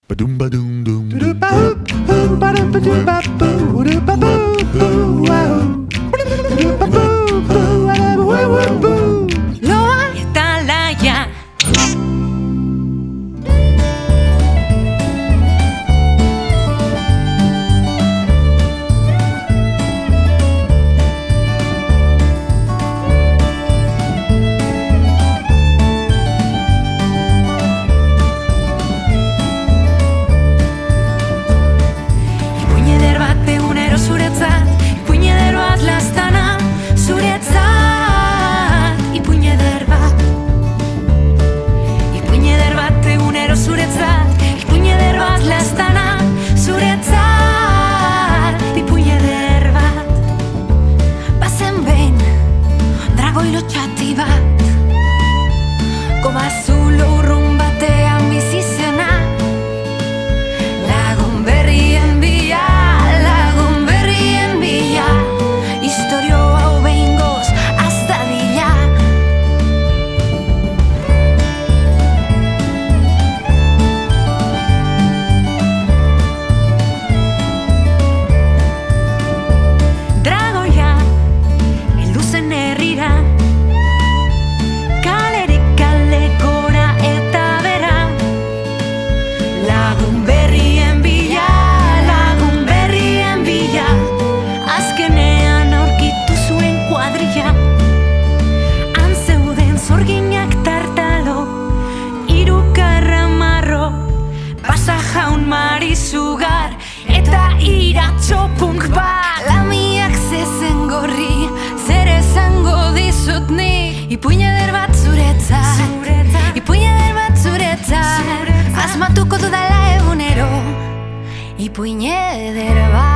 Badum badum dum dum. Loa eta laia. Zuretzat, ipuin eder bat lastana, zuretzat, ipuin eder bat. Ipuin eder bat egunero zuretzat, ipuin eder bat lastana, zuretzat, ipuin eder bat. Bazen behin, dragoi lotxati bat, kobazulo urrun batean bizi zena, lagun berrien bila. Historio hau behingoz hasta dila. Dragoia heldu zen herrira, kalerik kale gora eta bera, lagun berrien bila, lagun berrien bila. Azkenean aurkitu zuen kuadrilla, han zeuden zorginak tartalo, hiru karramarro, pasa jaun marizugar eta iratxo punk bat. Lamiak zezen gorri, zer esango dizut ni, ipuin eder bat zuretzat, ipuin eder bat zuretzat, asmatuko dudala egunero, ipuin eder bat.